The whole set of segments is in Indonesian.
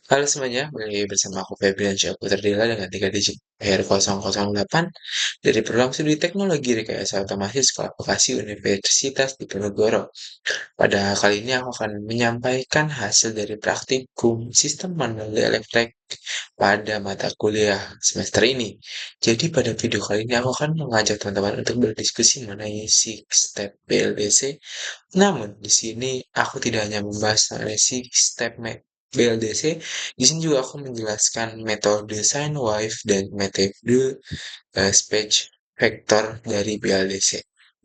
Halo semuanya, balik bersama aku Febrian Syahputra Dila dengan 3 digit HR008 dari program studi teknologi rekayasa otomasi Sekolah Vokasi Universitas Diponegoro. Pada kali ini aku akan menyampaikan hasil dari praktikum sistem manual elektrik pada mata kuliah semester ini. Jadi pada video kali ini aku akan mengajak teman-teman untuk berdiskusi mengenai 6 step BLDC. Namun di sini aku tidak hanya membahas mengenai 6 step BLDC, di sini juga aku menjelaskan metode sine wave dan metode speech vector dari BLDC.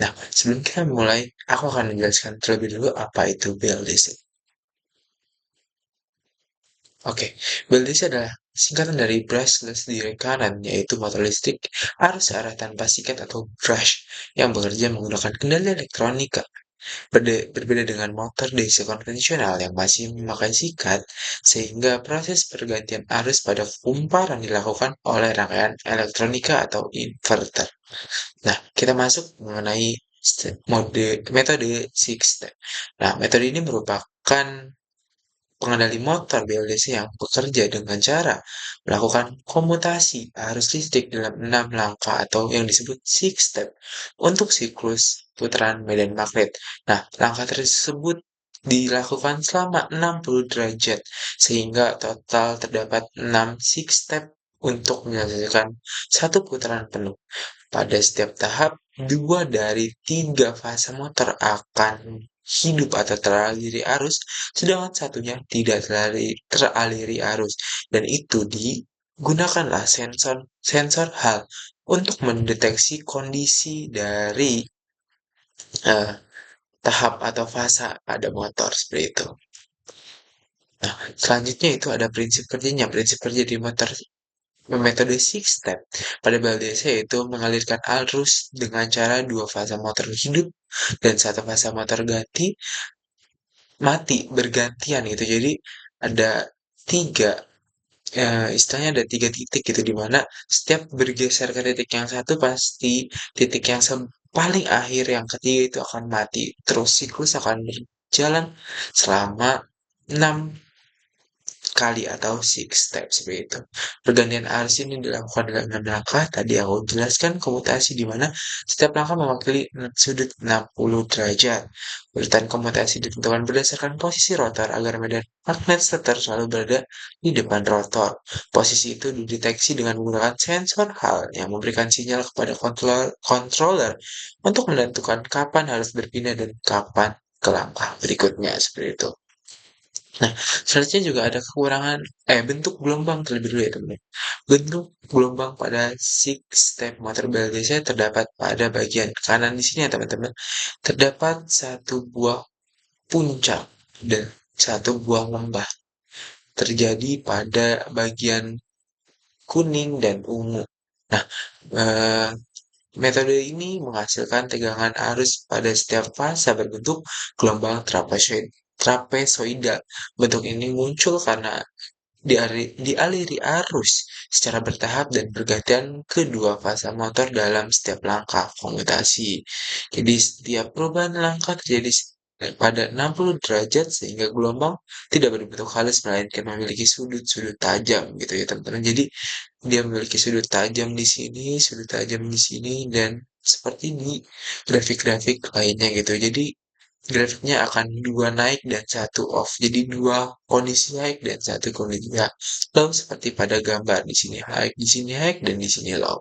Nah, sebelum kita mulai, aku akan menjelaskan terlebih dulu apa itu BLDC. Oke, BLDC adalah singkatan dari brushless direct current, yaitu motor listrik arus arah tanpa sikat atau brush yang bekerja menggunakan kendali elektronika. Berbeda dengan motor DC konvensional yang masih memakai sikat, sehingga proses pergantian arus pada kumparan dilakukan oleh rangkaian elektronika atau inverter. Nah, kita masuk mengenai metode six step. Nah, metode ini merupakan pengendali motor BLDC yang bekerja dengan cara melakukan komutasi arus listrik dalam 6 langkah atau yang disebut six step untuk siklus putaran medan magnet. Nah, langkah tersebut dilakukan selama 60 derajat sehingga total terdapat 6 six step untuk menyelesaikan satu putaran penuh. Pada setiap tahap, dua dari tiga fase motor akan hidup atau teraliri arus, sedangkan satunya tidak teraliri arus. Dan itu digunakanlah sensor sensor hal untuk mendeteksi kondisi dari eh, tahap atau fase pada motor seperti itu. Nah, selanjutnya itu ada prinsip kerjanya. Prinsip kerja di motor metode six step pada BLDC yaitu mengalirkan arus dengan cara dua fase motor hidup dan satu fase motor mati bergantian gitu. Jadi ada tiga istilahnya ada tiga titik gitu di mana setiap bergeser ke titik yang satu pasti titik yang paling akhir yang ketiga itu akan mati. Terus siklus akan berjalan selama 6 kali atau six step seperti itu. Pergantian arus ini dilakukan dalam 6 langkah. Tadi aku jelaskan komutasi di mana setiap langkah mewakili sudut 60 derajat. Urutan komutasi ditentukan berdasarkan posisi rotor agar medan magnet stator selalu berada di depan rotor. Posisi itu dideteksi dengan menggunakan sensor hal yang memberikan sinyal kepada controller untuk menentukan kapan harus berpindah dan kapan ke langkah berikutnya seperti itu. Nah, selanjutnya juga ada kekurangan bentuk gelombang terlebih dulu ya teman. Bentuk gelombang pada six step motor BLDC terdapat pada bagian kanan di sini ya teman-teman. Terdapat satu buah puncak dan satu buah lembah terjadi pada bagian kuning dan ungu. Nah, eh, metode ini menghasilkan tegangan arus pada setiap fase berbentuk gelombang trapezoidal. Bentuk ini muncul karena dialiri arus secara bertahap dan bergantian kedua fase motor dalam setiap langkah komutasi. Jadi setiap perubahan langkah terjadi pada 60 derajat sehingga gelombang tidak berbentuk halus melainkan memiliki sudut-sudut tajam gitu ya teman-teman. Jadi dia memiliki sudut tajam di sini, sudut tajam di sini dan seperti di grafik-grafik lainnya gitu. Jadi grafiknya akan dua naik dan satu off. Jadi dua kondisi naik dan satu kondisi low seperti pada gambar di sini high, di sini high dan di sini low.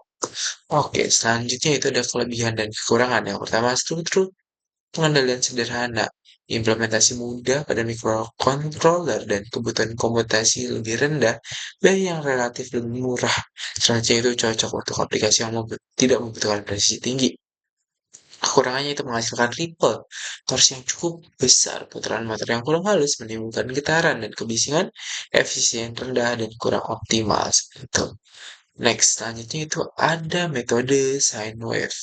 Oke, selanjutnya itu ada kelebihan dan kekurangan. Yang pertama, struktur pengendalian sederhana, implementasi mudah pada microcontroller dan kebutuhan komutasi lebih rendah, biaya yang relatif lebih murah. Selanjutnya itu cocok untuk aplikasi yang tidak membutuhkan presisi tinggi. Kekurangannya itu menghasilkan ripple, torsi yang cukup besar, putaran motor yang kurang halus, menimbulkan getaran dan kebisingan, efisien rendah dan kurang optimal. Seperti itu. Next, selanjutnya itu ada metode sine wave.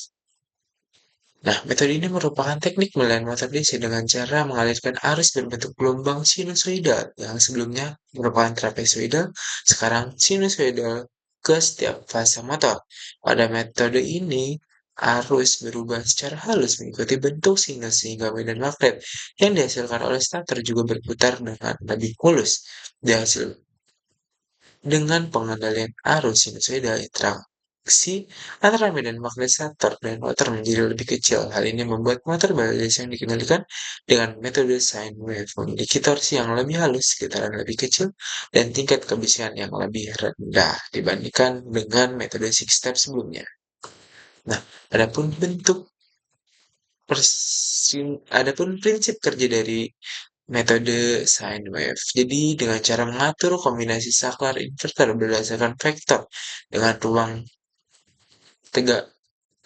Nah, metode ini merupakan teknik penilaian motor DC dengan cara mengalirkan arus berbentuk gelombang sinusoidal yang sebelumnya merupakan trapezoidal, sekarang sinusoidal ke setiap fase motor. Pada metode ini, arus berubah secara halus mengikuti bentuk sinus sehingga medan magnet yang dihasilkan oleh stator juga berputar dengan lebih mulus. Dihasil dengan pengendalian arus sinusoidal, interaksi antara medan magnesator dan motor menjadi lebih kecil. Hal ini membuat motor baladas yang dikendalikan dengan metode sine wave memiliki torsi yang lebih halus, getaran lebih kecil, dan tingkat kebisingan yang lebih rendah dibandingkan dengan metode six step sebelumnya. Nah, adapun bentuk adapun prinsip kerja dari metode sine wave. Jadi dengan cara mengatur kombinasi saklar inverter berdasarkan vektor dengan ruang tegak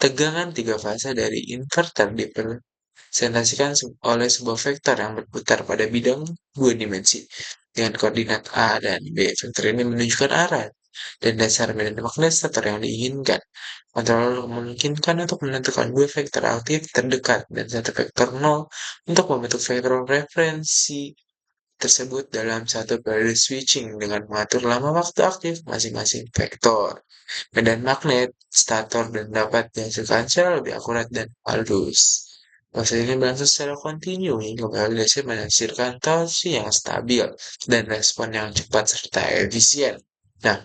tegangan tiga fase dari inverter dipresentasikan oleh sebuah vektor yang berputar pada bidang dua dimensi dengan koordinat A dan B. Vektor ini menunjukkan arah dan dasar medan magnesator yang diinginkan. Kontrol memungkinkan untuk menentukan dua vektor aktif terdekat dan satu vektor nol untuk membentuk vektor referensi tersebut dalam satu periode switching dengan mengatur lama waktu aktif masing-masing vektor. Medan magnet, stator, dan dapat dihasilkan secara lebih akurat dan halus. Proses ini berlangsung secara kontinu hingga validasi menghasilkan torsi yang stabil dan respon yang cepat serta efisien. Nah,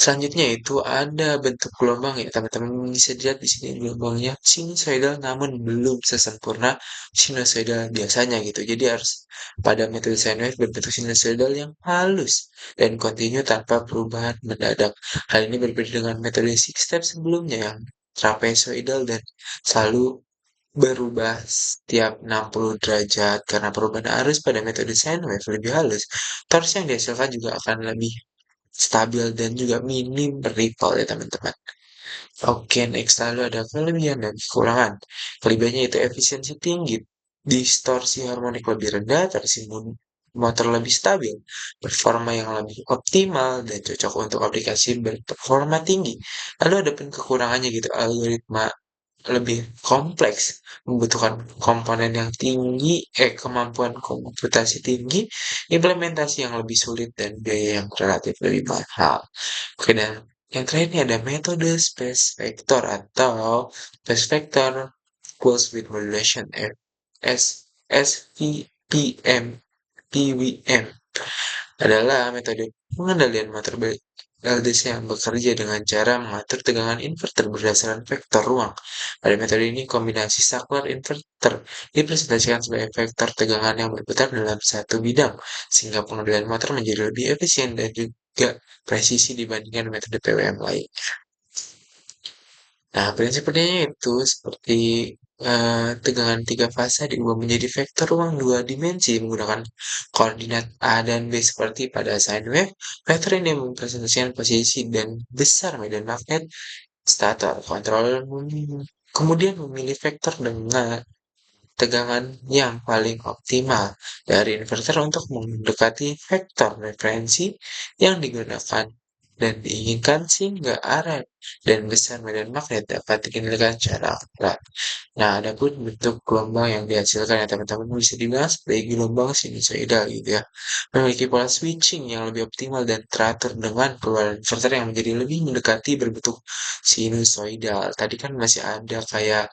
selanjutnya itu ada bentuk gelombang ya teman-teman bisa dilihat di sini gelombangnya sinusoidal namun belum sesempurna sinusoidal biasanya gitu. Jadi harus pada metode sine wave berbentuk sinusoidal yang halus dan kontinu tanpa perubahan mendadak. Hal ini berbeda dengan metode six step sebelumnya yang trapezoidal dan selalu berubah setiap 60 derajat karena perubahan arus pada metode sine wave lebih halus. Torsi yang dihasilkan juga akan lebih stabil dan juga minim ripple ya teman-teman. Oke, next lalu ada kelebihan dan kekurangan. Kelebihannya itu efisiensi tinggi, distorsi harmonik lebih rendah, torsi motor lebih stabil, performa yang lebih optimal, dan cocok untuk aplikasi berperforma tinggi. Lalu ada pun kekurangannya gitu, algoritma lebih kompleks, membutuhkan komponen yang tinggi, kemampuan komputasi tinggi, implementasi yang lebih sulit, dan biaya yang relatif lebih mahal. Oke, dan yang terakhir ini ada metode space vector atau space vector pulse width modulation SVPM PWM adalah metode pengendalian motor LDC yang bekerja dengan cara mengatur tegangan inverter berdasarkan vektor ruang. Pada metode ini, kombinasi saklar inverter dipresentasikan sebagai vektor tegangan yang berputar dalam satu bidang, sehingga pengendalian motor menjadi lebih efisien dan juga presisi dibandingkan metode PWM lain. Nah, prinsip-prinsipnya itu seperti tegangan tiga fase diubah menjadi vektor ruang dua dimensi menggunakan koordinat A dan B seperti pada sine wave. Vektor ini mempresentasikan posisi dan besar medan magnet stator. Kontrol kemudian memilih vektor dengan tegangan yang paling optimal dari inverter untuk mendekati vektor referensi yang digunakan dan diinginkan sehingga arah dan besar medan magnet dapat dikendalikan secara akurat. Nah, adapun bentuk gelombang yang dihasilkan ya teman-teman bisa dibilang sebagai gelombang sinusoidal gitu ya. Memiliki pola switching yang lebih optimal dan teratur dengan keluaran inverter yang menjadi lebih mendekati berbentuk sinusoidal. Tadi kan masih ada kayak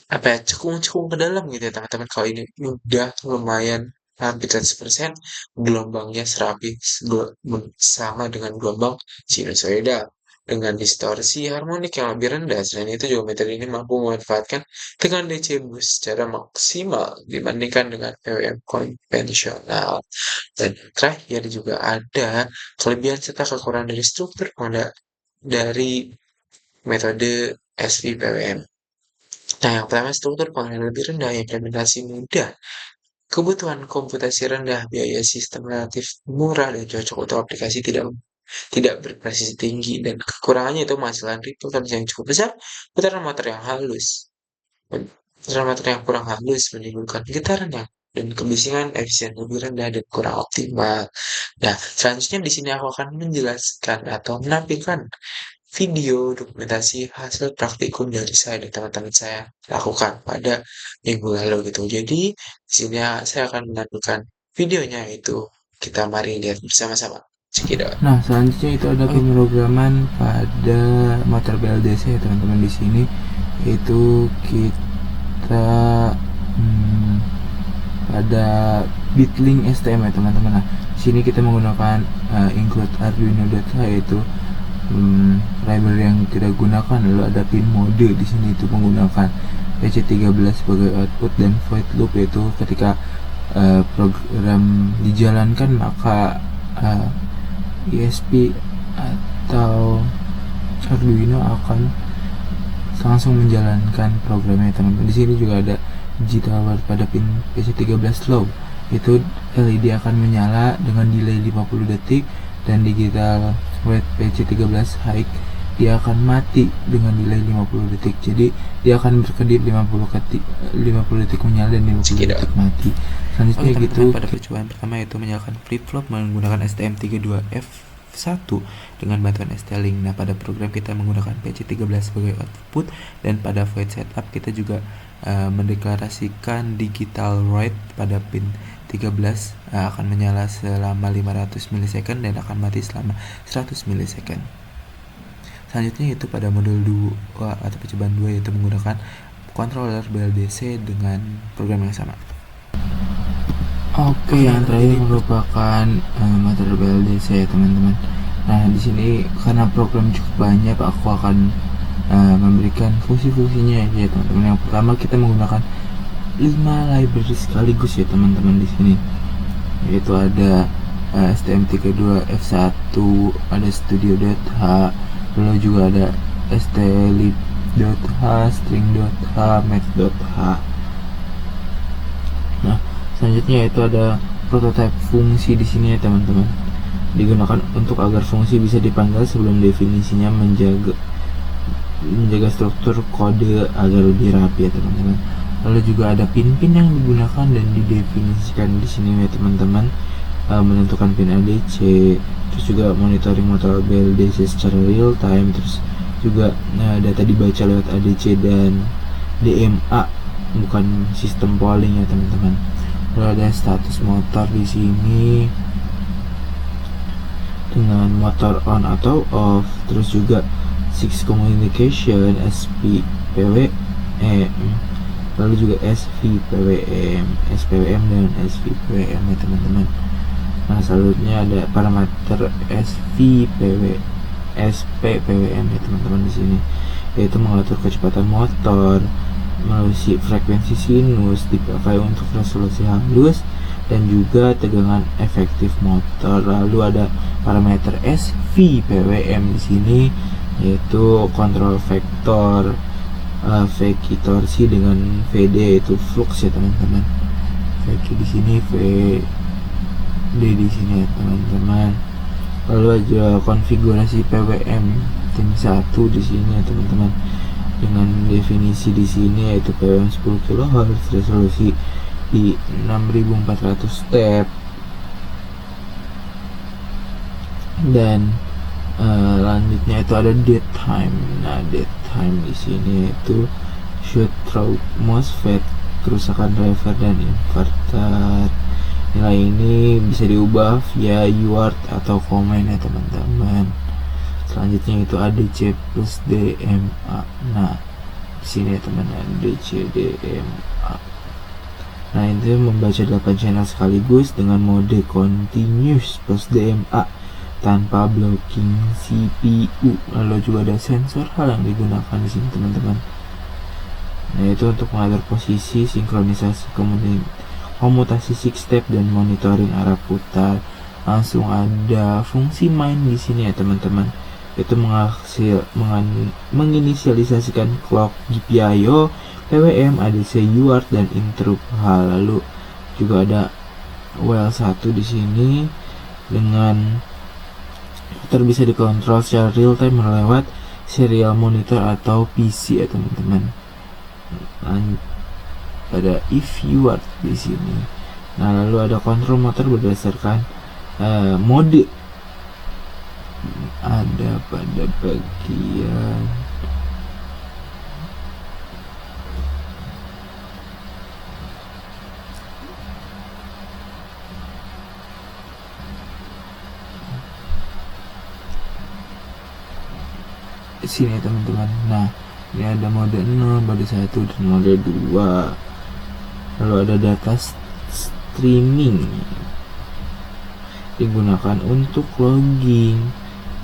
apa ya, cekung-cekung ke dalam gitu ya teman-teman. Kalau ini udah lumayan hampir 100% gelombangnya serapi sama dengan gelombang sinusoidal dengan distorsi harmonik yang lebih rendah. Selain itu juga metode ini mampu memanfaatkan tegangan DC boost secara maksimal dibandingkan dengan PWM konvensional. Dan terakhir juga ada kelebihan serta kekurangan dari struktur dari metode SVPWM. Nah, yang pertama struktur pengenalan lebih rendah, implementasi mudah, kebutuhan komputasi rendah, biaya sistem relatif murah dan cocok untuk aplikasi tidak berpresisi tinggi dan kekurangannya itu menghasilkan ripple torque yang cukup besar, putaran motor yang halus. Putaran motor yang kurang halus menimbulkan getaran yang dan kebisingan efisien lebih rendah dan kurang optimal. Nah, selanjutnya di sini aku akan menjelaskan atau menampilkan video dokumentasi hasil praktikum dari saya dan teman-teman saya lakukan pada minggu lalu gitu. Jadi di sini saya akan menampilkan videonya itu kita mari lihat bersama-sama. Cekidot. Nah, selanjutnya itu ada pemrograman pada motor BLDC ya teman-teman. Di sini itu kita pada Bitlink STM ya teman-teman. Nah, sini kita menggunakan include Arduino.h, yaitu library yang kita gunakan. Lalu ada pin mode di sini itu menggunakan PC13 sebagai output, dan void loop yaitu ketika program dijalankan maka ESP atau Arduino akan langsung menjalankan programnya teman-teman. Di sini juga ada digital word pada pin PC13 low, itu LED akan menyala dengan delay 50 detik, dan digital word PC13 high dia akan mati dengan delay 50 detik. Jadi dia akan berkedip 50 detik menyala dan 50 detik mati. Selanjutnya gitu pada percobaan pertama yaitu menyalakan flip-flop menggunakan STM32F1 dengan bantuan ST-Link. Nah, pada program kita menggunakan PC13 sebagai output, dan pada void setup kita juga mendeklarasikan digital write pada pin 13 akan menyala selama 500 millisecond dan akan mati selama 100 millisecond. Selanjutnya itu pada modul 2 atau percobaan 2 yaitu menggunakan controller BLDC dengan program yang sama. Oke, yang terakhir merupakan materi BLDC ya teman-teman. Nah, di sini karena program cukup banyak, aku akan memberikan fungsi-fungsinya ya teman-teman. Yang pertama kita menggunakan 5 library sekaligus ya teman-teman di sini. Yaitu ada STM32F1, ada Studio.h, lalu juga ada STLib.h, String.h, Math.h. Nah, selanjutnya itu ada prototype fungsi di sini ya teman-teman. Digunakan untuk agar fungsi bisa dipanggil sebelum definisinya, menjaga struktur kode agar lebih rapi ya teman-teman. Lalu juga ada pin-pin yang digunakan dan didefinisikan di sini ya teman-teman. Menentukan pin ADC, terus juga monitoring motor BLDC secara real time, terus juga data dibaca lewat ADC dan DMA, bukan sistem polling ya teman-teman. Lalu ada status motor di sini dengan motor on atau off, terus juga 6 communication, SPWM, lalu juga SVPWM, SPWM dan SVPWM ya teman-teman. Nah, selanjutnya ada parameter SPPWM ya teman-teman di sini, yaitu mengatur kecepatan motor melalui frekuensi sinus, dipakai untuk resolusi halus dan juga tegangan efektif motor. Lalu ada parameter SVPWM di sini, yaitu kontrol vektor Veki torsi dengan VD yaitu flux ya teman-teman. Veki di sini, VD di sini ya teman-teman. Lalu aja konfigurasi PWM tim 1 di sini ya teman-teman, dengan definisi di sini yaitu PWM 10 kHz, resolusi di 6400 step, dan lanjutnya itu ada date time. Nah, date time di sini itu shoot through MOSFET, kerusakan driver dan inverter. Nilai ini bisa diubah via UART atau komen ya teman-teman. Selanjutnya itu ADC plus DMA. Nah, di sini ya teman, ADC DMA. Nah, itu membaca 8 channel sekaligus dengan mode continuous plus DMA tanpa blocking CPU. Lalu juga ada sensor hal yang digunakan di sini teman-teman. Nah, itu untuk mengatur posisi, sinkronisasi, komutasi 6 step dan monitoring arah putar. Langsung ada fungsi main di sini ya teman-teman, itu menginisialisasikan clock, GPIO, PWM, ADC, UART dan interrupt hal. Lalu juga ada WL1 di sini dengan motor bisa dikontrol secara real time lewat serial monitor atau PC ya teman-teman. Ada if UART di sini. Nah, lalu ada kontrol motor berdasarkan mode. Ada pada bagian sini teman-teman. Nah, ini ada mode 0, mode 1 dan mode 2. Lalu ada data streaming digunakan untuk logging,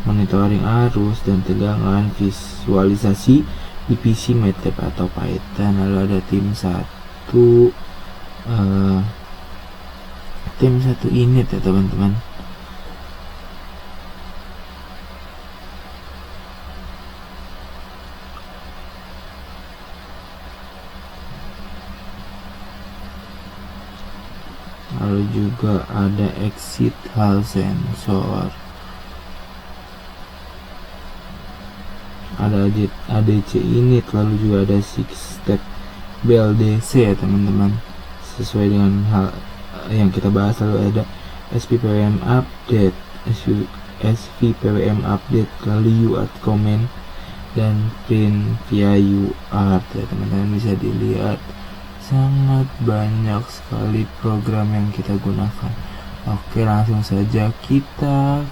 monitoring arus dan tegangan, visualisasi di PC, MATLAB atau Python. Lalu ada tim satu init ya teman-teman. Lalu juga ada exit hall sensor, ada ADC init, lalu juga ada 6 step BLDC ya teman-teman, sesuai dengan hal yang kita bahas. Lalu ada SVPWM update, SVPWM update, lalu UART comment dan print via UART ya teman-teman. Bisa dilihat sangat banyak sekali program yang kita gunakan. Oke, langsung saja kita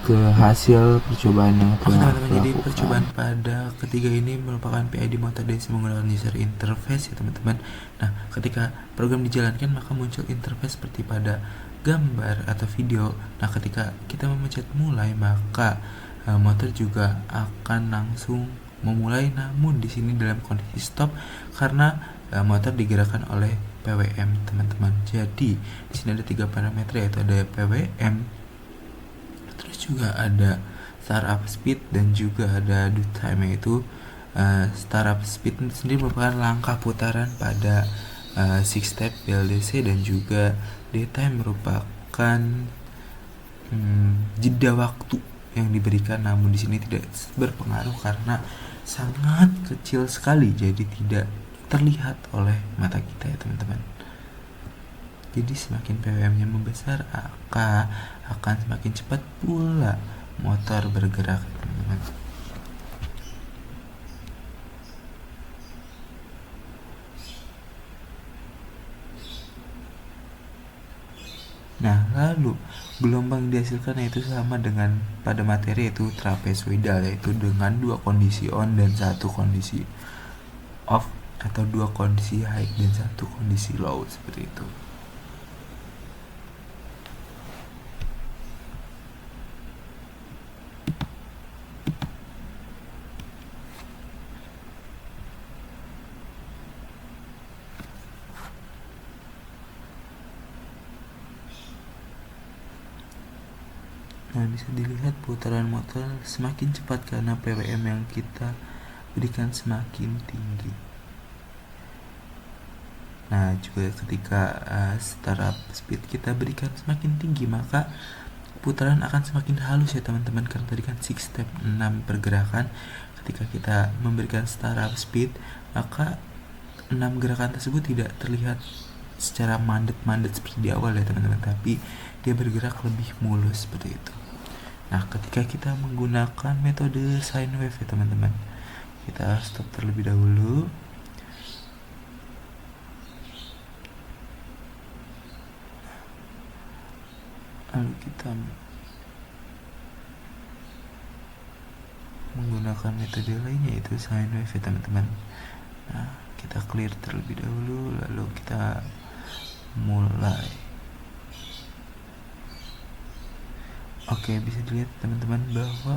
ke hasil percobaan yang telah teman-teman, jadi percobaan pada ketiga ini merupakan PID motor DC menggunakan user interface ya teman-teman. Nah, ketika program dijalankan maka muncul interface seperti pada gambar atau video. Nah, ketika kita memencet mulai maka motor juga akan langsung memulai, namun di sini dalam kondisi stop karena motor digerakkan oleh PWM teman-teman. Jadi di sini ada 3 parameter, yaitu ada PWM, terus juga ada startup speed dan juga ada due time, yaitu startup speed sendiri merupakan langkah putaran pada 6 step BLDC dan juga daytime merupakan jeda waktu yang diberikan, namun di sini tidak berpengaruh karena sangat kecil sekali, jadi tidak terlihat oleh mata kita ya teman-teman. Jadi semakin PWM-nya membesar akan semakin cepat pula motor bergerak teman-teman. Nah, lalu gelombang dihasilkan yaitu sama dengan pada materi, yaitu trapezoidal, yaitu dengan 2 kondisi on dan 1 kondisi off, atau 2 kondisi high dan 1 kondisi low, seperti itu. Nah, bisa dilihat putaran motor semakin cepat karena PWM yang kita berikan semakin tinggi. Nah, juga ketika startup speed kita berikan semakin tinggi maka putaran akan semakin halus ya teman-teman, karena tadi kan 6 step 6 pergerakan. Ketika kita memberikan startup speed maka 6 gerakan tersebut tidak terlihat secara mandet-mandet seperti di awal ya teman-teman, tapi dia bergerak lebih mulus seperti itu. Nah, ketika kita menggunakan metode sine wave ya teman-teman, kita stop terlebih dahulu. Lalu kita menggunakan metode lainnya, yaitu sine wave ya teman-teman. Nah, kita clear terlebih dahulu, lalu kita mulai. Oke, bisa dilihat teman-teman bahwa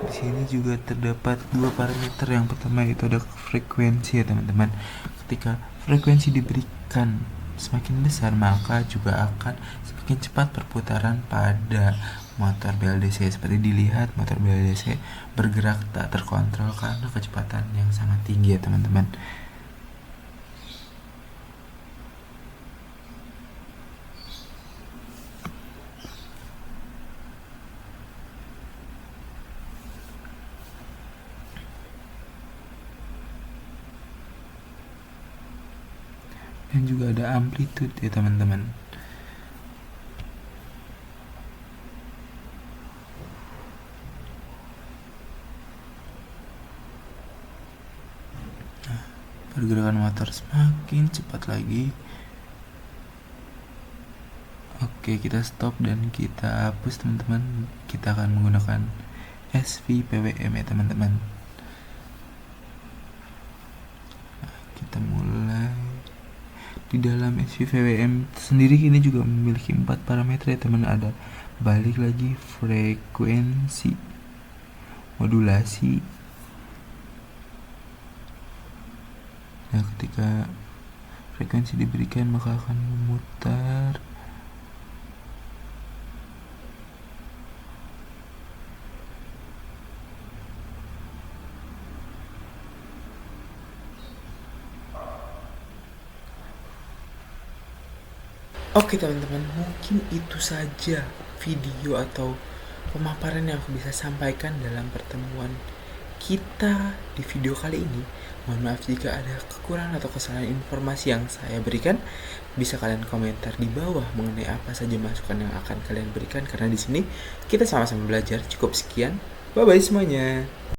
di sini juga terdapat 2 parameter. Yang pertama itu ada frekuensi ya teman-teman. Ketika frekuensi diberikan semakin besar maka juga akan semakin cepat perputaran pada motor BLDC. Seperti dilihat motor BLDC bergerak tak terkontrol karena kecepatan yang sangat tinggi ya teman-teman. Dan juga ada amplitude ya teman-teman. Nah, pergerakan motor semakin cepat lagi. Oke, kita stop dan kita hapus teman-teman. Kita akan menggunakan SVPWM ya teman-teman. Nah, kita mulai. Di dalam SVVM sendiri ini juga memiliki 4 parameter ya teman. Ada balik lagi frekuensi, modulasi. Nah, ketika frekuensi diberikan maka akan memutar. Oke teman-teman, mungkin itu saja video atau pemaparan yang aku bisa sampaikan dalam pertemuan kita di video kali ini. Mohon maaf jika ada kekurangan atau kesalahan informasi yang saya berikan. Bisa kalian komentar di bawah mengenai apa saja masukan yang akan kalian berikan, karena di sini kita sama-sama belajar. Cukup sekian. Bye bye semuanya.